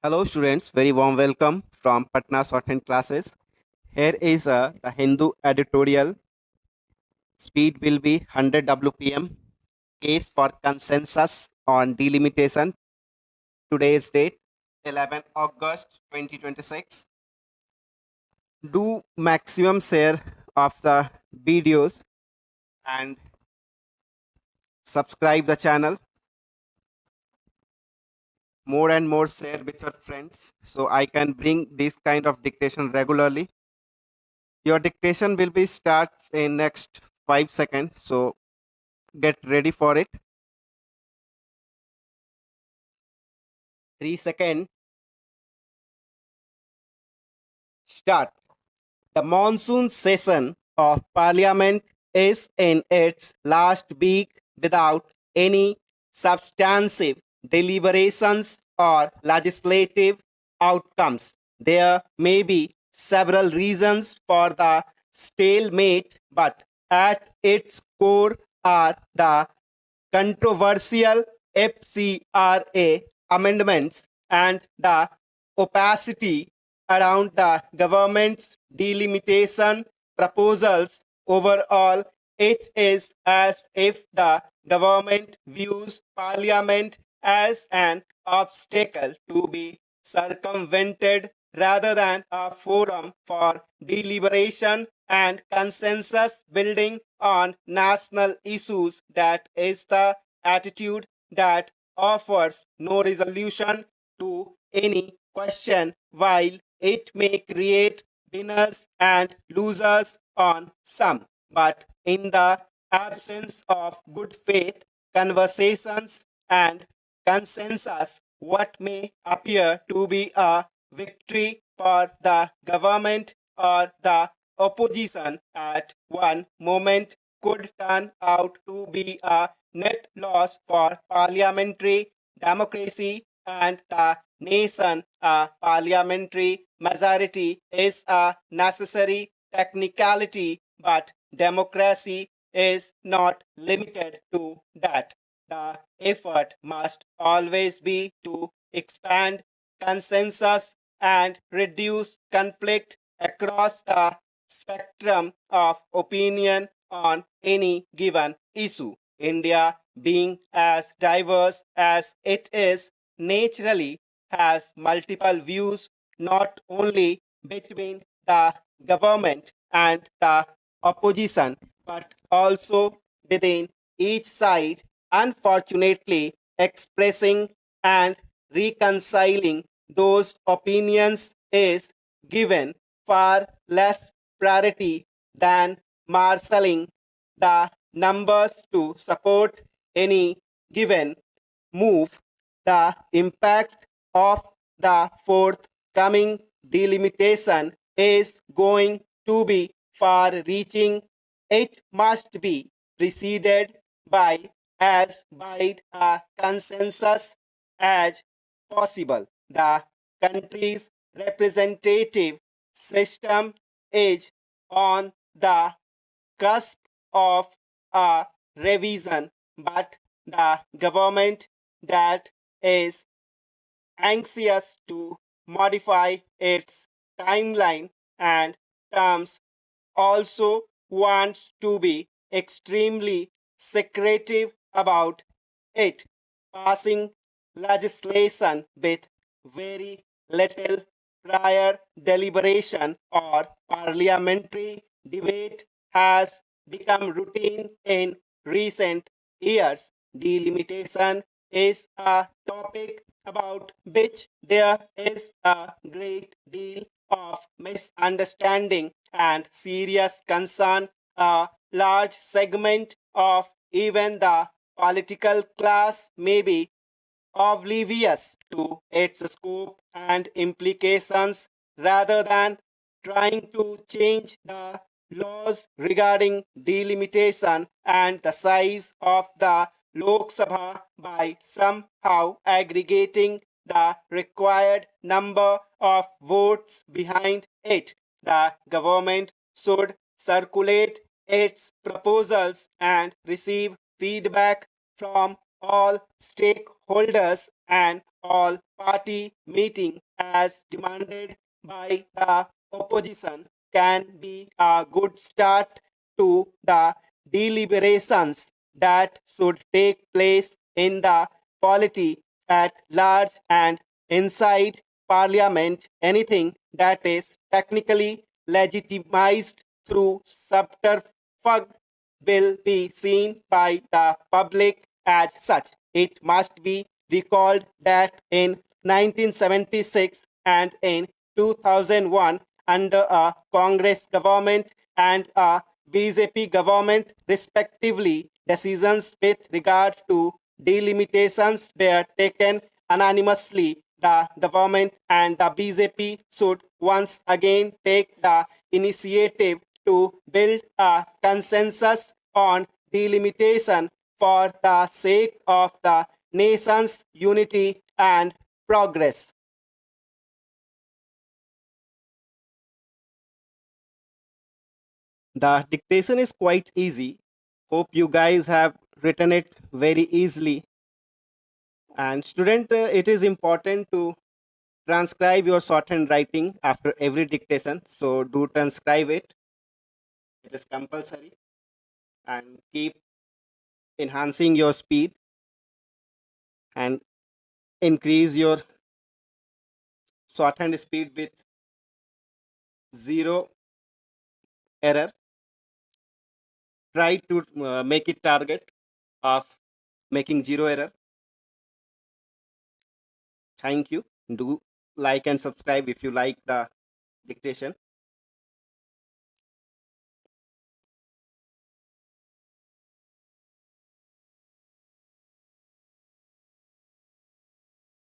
Hello students, very warm welcome from Patna Shorthand classes. Here is the Hindu Editorial. Speed will be 100 WPM. Case for consensus on delimitation. Today's date 11 August 2026. Do maximum share of the videos and subscribe the channel. More and more share with your friends so I can bring this kind of dictation regularly. Your dictation will be start in next 5 seconds, so get ready for it. 3 seconds. Start. The monsoon session of Parliament is in its last week without any substantive deliberations or legislative outcomes. There may be several reasons for the stalemate, but at its core are the controversial FCRA amendments and the opacity around the government's delimitation proposals. Overall, it is as if the government views parliament as an obstacle to be circumvented rather than a forum for deliberation and consensus building on national issues. That is the attitude that offers no resolution to any question, while it may create winners and losers on some. But in the absence of good faith conversations and consensus, what may appear to be a victory for the government or the opposition at one moment could turn out to be a net loss for parliamentary democracy and the nation. A parliamentary majority is a necessary technicality, but democracy is not limited to that. The effort must always be to expand consensus and reduce conflict across the spectrum of opinion on any given issue. India, being as diverse as it is, naturally has multiple views, not only between the government and the opposition, but also within each side. Unfortunately, expressing and reconciling those opinions is given far less priority than marshalling the numbers to support any given move. The impact of the forthcoming delimitation is going to be far reaching. It must be preceded by as wide a consensus as possible. The country's representative system is on the cusp of a revision, but the government that is anxious to modify its timeline and terms also wants to be extremely secretive about it, passing legislation with very little prior deliberation or parliamentary debate has become routine in recent years. Delimitation is a topic about which there is a great deal of misunderstanding and serious concern. A large segment of even the political class may be oblivious to its scope and implications rather than trying to change the laws regarding delimitation and the size of the Lok Sabha by somehow aggregating the required number of votes behind it. The government should circulate its proposals and receive feedback from all stakeholders and all party meeting as demanded by the opposition can be a good start to the deliberations that should take place in the polity at large and inside parliament. Anything that is technically legitimized through subterfuge will be seen by the public as such. It must be recalled that in 1976 and in 2001, under a Congress government and a BJP government, respectively, decisions with regard to delimitations were taken anonymously. The government and the BJP should once again take the initiative to build a consensus on delimitation for the sake of the nation's unity and progress. The dictation is quite easy. Hope you guys have written it very easily. And student, it is important to transcribe your shorthand writing after every dictation. So do transcribe it. It is compulsory. And keep enhancing your speed and increase your shorthand speed with zero error. Try to make it target of making zero error. Thank you. Do like and subscribe if you like the dictation.